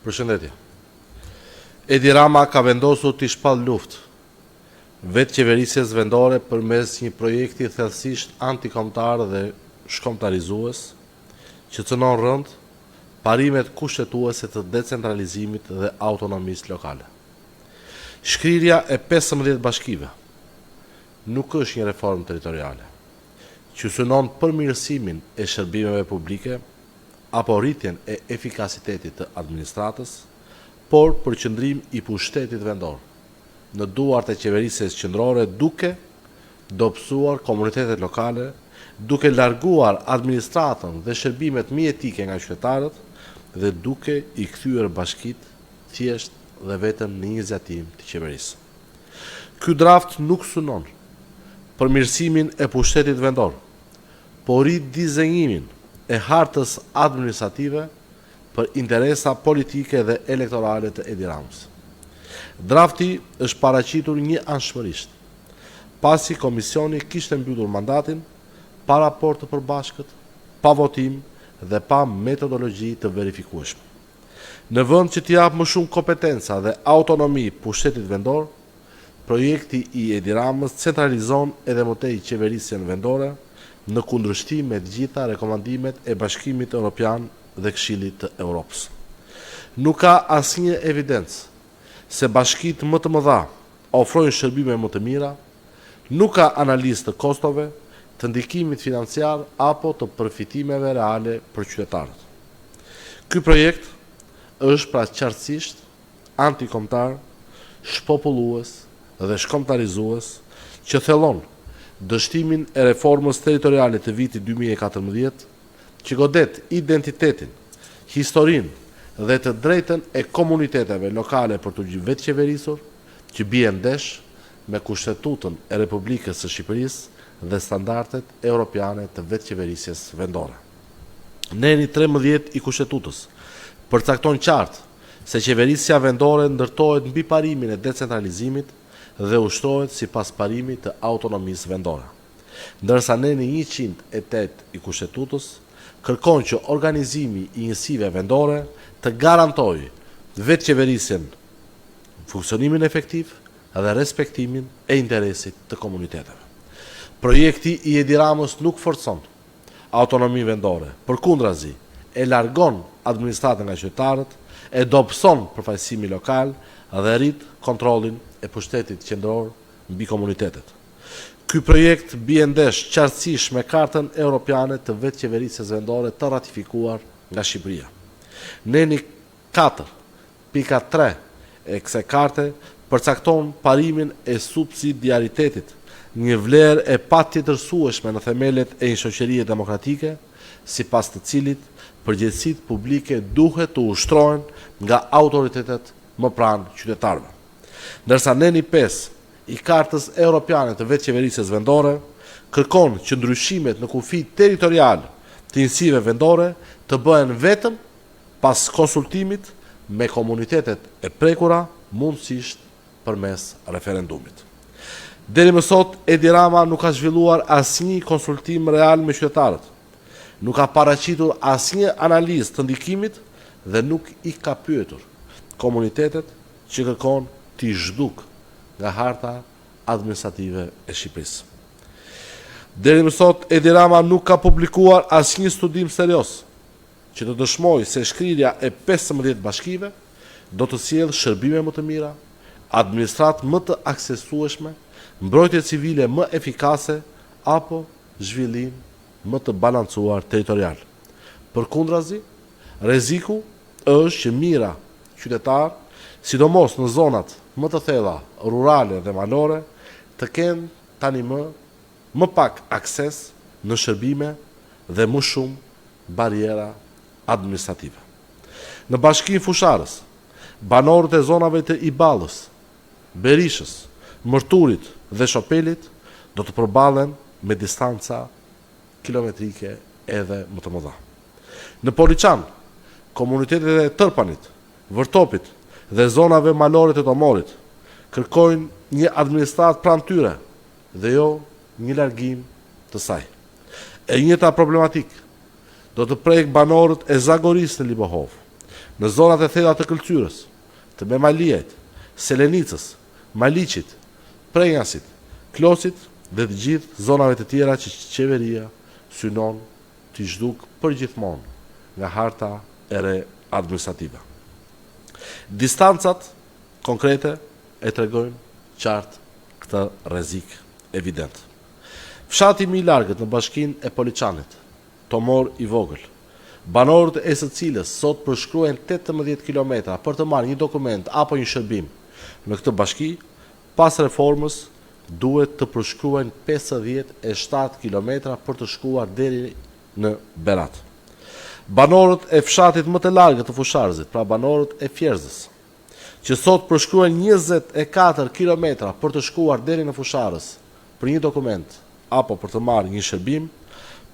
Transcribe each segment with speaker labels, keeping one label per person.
Speaker 1: Përshëndetje. Edi Rama ka vendosur t'i shpall luftë vetë qeverisjes vendore përmes një projekti thellësisht antikombëtar dhe shkombëtarizues që cënon rënd parimet kushtetuese të decentralizimit dhe autonomisë lokale. Shkrirja e 15 bashkive nuk është një reformë territoriale që synon përmirësimin e shërbimeve publike apo rritjen e efikasitetit të administratës, por përqendrim i pushtetit vendor në duart e qeverisjes qendrore duke dobësuar komunitetet lokale, duke larguar administratën dhe shërbimet mjetike nga qytetarët dhe duke i kthyer bashkitë thjesht dhe vetëm në iniciativë të qeverisë. Ky draft nuk synon përmirësimin e pushtetit vendor, por ridizenjimin e hartës administrative për interesa politike dhe elektorale të Edi Ramës. Drafti është paraqitur një anshmërisht, pasi komisioni kishte mbyllur mandatin pa raport të përbashkët, pa votim dhe pa metodologji të verifikueshme. Në vend që t'i jap më shumë kompetenca dhe autonomi pushtetit vendor, projekti i Edi Ramës centralizon edhe më tej qeverisjen vendore në kundërshtim me të gjitha rekomandimet e Bashkimit Evropian dhe Këshillit të Europës. Nuk ka asnjë evidencë se bashkitë më të mëdha ofrojnë shërbime më të mira, nuk ka analizë të kostove, të ndikimit financiar apo të përfitimeve reale për qytetarët. Ky projekt është pra qartësisht antikombëtar, shpopullues dhe shkombëtarizues që thellon dështimin e reformës territoriale të vitit 2014, që godet identitetin, historinë dhe të drejtën e komuniteteve lokale për të vetë qeverisur, që bie ndesh me Kushtetutën e Republikës së Shqipërisë dhe standardet europiane të vetë qeverisjes vendore. Neni 13 i Kushtetutës përcakton qartë se qeverisja vendore ndërtohet mbi parimin e decentralizimit dhe ushtrohet sipas parimit të autonomisë vendore. Ndërsa neni 108 i Kushtetutës kërkon që organizimi i njësive vendore të garantojë vetë qeverisjen, funksionimin efektiv dhe respektimin e interesit të komuniteteve. Projekti i Edi Ramës nuk forcon autonomi vendore, përkundrazi e largon administratën nga qytetarët, e dobëson përfaqësimi lokal dhe rrit kontrollin e pushtetit qendror mbi komunitetet. Ky projekt bie ndesh qartësisht me Kartën Europiane të vetë qeverisjes vendore të ratifikuar nga Shqipëria. Neni 4.3 e kësaj karte përcakton parimin e subsidiaritetit, një vlerë e patjetërsueshme në themelet e një shoqërie demokratike, sipas të cilit përgjegjësitë publike duhet të ushtrohen nga autoritetet më pranë qytetarëve. Ndërsa neni 5 i Kartës Europiane të vetë qeverisjes vendore kërkon që ndryshimet në kufi territorial të njësive vendore të bëhen vetëm pas konsultimit me komunitetet e prekura, mundësisht përmes referendumit. Deri më sot, Edi Rama nuk ka zhvilluar asnjë konsultim real me qytetarët, nuk ka paraqitur asnjë analizë të ndikimit dhe nuk i ka pyetur komunitetet që kërkon t'i zhduk nga harta administrative e Shqipërisë. Deri më sot, Edi Rama nuk ka publikuar asnjë studim serioz që të dëshmojë se shkrirja e 15 bashkive do të sjellë shërbime më të mira, administratë më të aksesueshme, mbrojtje civile më efikase apo zhvillim më të balancuar territorial. Përkundrazi, rreziku është që mira qytetar, sidomos në zonat më të thella rurale dhe malore, të kenë tani më pak akses në shërbime dhe më shumë bariera administrative. Në Bashkinë Fusharës, banorët e zonave të Iballës, Berishës, Mërturit dhe Shopelit do të përballen me distanca kilometrike edhe më të mëdha. Në Poliçan, komunitetet e Tërpanit, Vërtopit dhe zonave malore të Tomorit kërkojnë një administratë pranë tyre dhe jo një largim të saj. E njëjta problematikë do të prek banorët e Zagorisë në Libohov, në zonat e thella të Këlqyrës, të Memaliajt, Selenicës, Maliqit, Prenjasit, Klosit dhe të gjithë zonave të tjera që qeveria synon të zhduk përgjithmonë nga harta e re administrative. Distancat konkrete e tregojnë qartë këtë rrezik evident. Fshati më i largët në bashkinë e Poliçanit, Tomor i vogël, banorët e së cilës sot përshkruajnë 18 kilometra për të marrë një dokument apo një shërbim në këtë bashki, pas reformës duhet të përshkruajnë 57 kilometra për të shkuar deri në Berat. Banorët e fshatit më të largët të Fusharzit, pra banorët e Fjerzës, që sot përshkruajnë 24 kilometra për të shkuar deri në Fusharës për një dokument apo për të marrë një shërbim,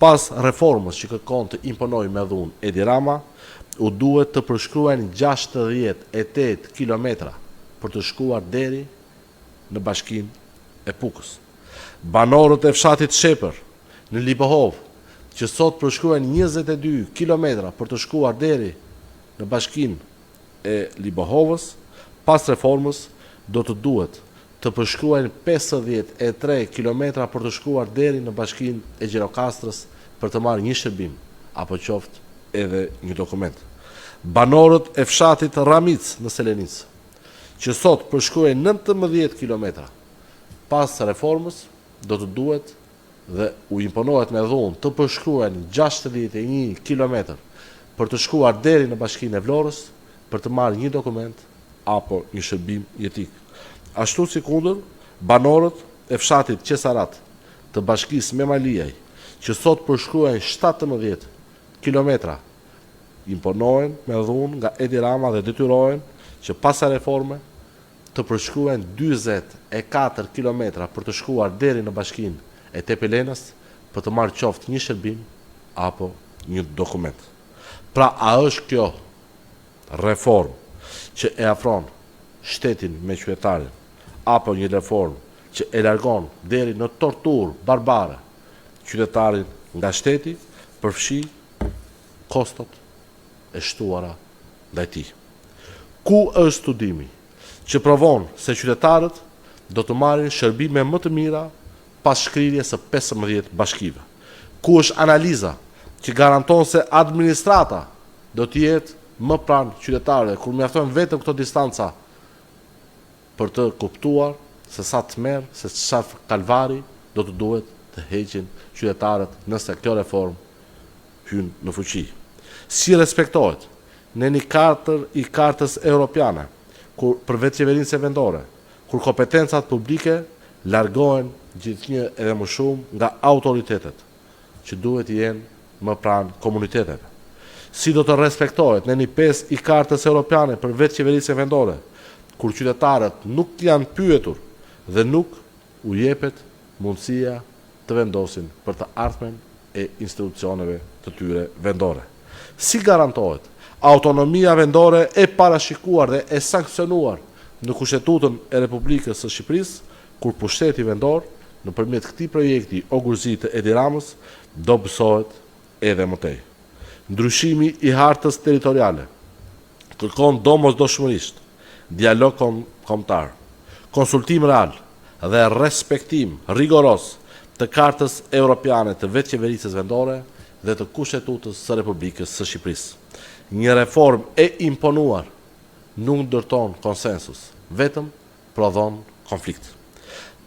Speaker 1: pas reformës që kërkon të imponojë me dhunë Edi Rama, u duhet të përshkruajnë 68 kilometra për të shkuar deri në bashkinë e Pukës. Banorët e fshatit Shepër në Libohov, që sot përshkruajnë 22 kilometra për të shkuar deri në bashkinë e Libohovës, pas reformës do të duhet të përshkruajnë 53 kilometra për të shkuar deri në bashkinë e Gjirokastrës për të marrë një shërbim, apo qoftë edhe një dokument. Banorët e fshatit Ramic në Selenicë, që sot përshkruajnë 19 kilometra, pas reformës do të duhet dhe u imponohet me dhunë të përshkruajnë 61 kilometër për të shkuar deri në bashkinë e Vlorës për të marrë një dokument apo një shërbim jetik. Ashtu si kundër, banorët e fshatit Qesarat të bashkisë Memaliaj, që sot përshkruajnë 17 kilometra, imponohen me dhunë nga Edi Rama dhe detyrohen që pas reforme të përshkruajnë 24 kilometra për të shkuar deri në bashkinë e Tepelenës për të marrë qoftë një shërbim apo një dokument. Pra, a është kjo reformë që e afron shtetin me qytetarin, apo një reformë që e largon deri në torturë barbare qytetarin nga shteti, përfshi kostot e shtuara ndaj tij? Ku është studimi që provon se qytetarët do të marrin shërbime më të mira pas shkrirjes së 15 bashkive? Ku është analiza që garanton se administrata do të jetë më pranë qytetarëve, kur mjaftojnë vetëm këto distanca për të kuptuar se sa të merë, se çfarë kalvari do të duhet të heqin qytetarët nëse kjo reformë hyn në fuqi? Si respektohet në një katër i kartës europiane, kur për vetë qeverinë vendore, kur kompetencat publike largohen gjithnjë edhe më shumë nga autoritetet që duhet të jenë më pranë komuniteteve? Si do të respektohet në një 5 i kartës europiane për vetë qeverinë vendore, kur qytetarët nuk janë pyetur dhe nuk u jepet mundësia të vendosin për të ardhmen e institucioneve të tyre vendore? Si garantohet autonomia vendore e parashikuar dhe e sankcionuar në Kushtetutën e Republikës së Shqipërisë, kur pushteti vendor nëpërmjet këtij projekti ogurzi të Edi Ramës do bësohet edhe më tej? Ndryshimi i hartës territoriale kërkon domosdoshmërisht dialog kombëtar, konsultim real dhe respektim rigoros të kartës europiane të vetë qeverisë vendore dhe të Kushtetutës së Republikës së Shqipërisë. Një reformë e imponuar nuk ndërton konsensus, vetëm prodhon konflikt.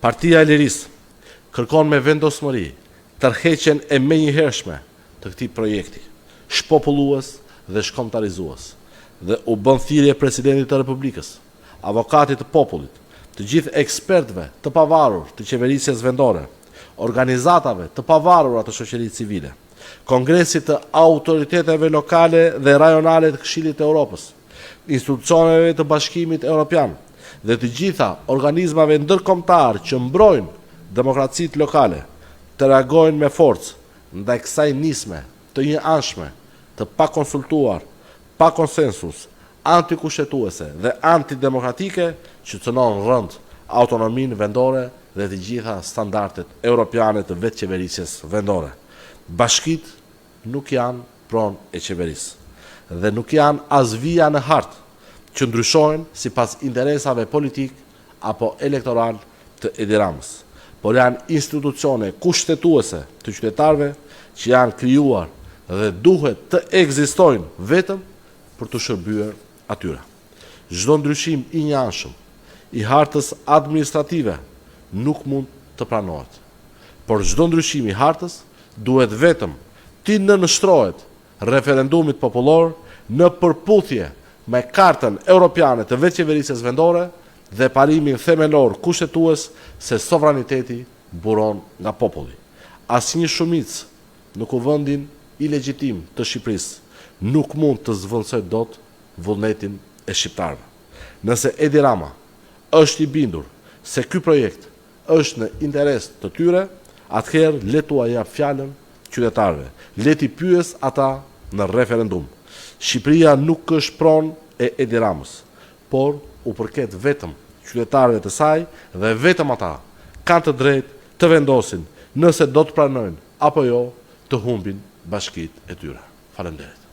Speaker 1: Partia e Lirisë kërkon me vendosmëri tërheqjen e menjëhershme të këtij projekti, shpopullues dhe shkombëtarizues, dhe u bën thirrje presidentit të Republikës, avokatit të popullit, të gjithë ekspertëve të pavarur të qeverisjes vendore, organizatave të pavarura të shoqërisë civile, Kongresit të autoriteteve lokale dhe rajonale të Këshillit të Europës, institucioneve të Bashkimit Evropian dhe të gjitha organizmave ndërkombëtar që mbrojnë demokracitë lokale, të reagojnë me forcë ndaj kësaj nisme të njëanshme, të pakonsultuar, pa konsensus, antikushtetuese dhe antidemokratike që cënon rënd autonominë vendore dhe të gjitha standardet europiane të vetë qeverisjes vendore. Bashkit nuk janë pronë e qeverisë. dhe nuk janë as vija në hartë që ndryshojnë sipas interesave politik apo elektoral të Edi Ramës, por janë institucione kushtetuese të qytetarëve që janë krijuar dhe duhet të ekzistojnë vetëm për të shërbyer atyre. Çdo ndryshim i njëanshëm i hartës administrative nuk mund të pranohet, por çdo ndryshim i hartës duhet vetëm të nënshtrohet referendumit popullor në përputhje me Kartën Europiane të Vetëqeverisjes Vendore dhe parimin themelor kushtetues se sovraniteti buron nga populli. Asnjë shumicë në kuvendin ilegjitim të Shqipërisë nuk mund të zvendësojë dot vullnetin e shqiptarëve. Nëse Edi Rama është i bindur se ky projekt është në interes të tyre, atëherë le t'ua jap fjalën qytetarëve. Le t'i pyes ata në referendum. Shqipëria nuk është pronë e Edi Ramës, por u përket vetëm qytetarëve të saj dhe vetëm ata kanë të drejtë të vendosin nëse do të pranojnë apo jo të humbin bashkitë e tyre. Faleminderit.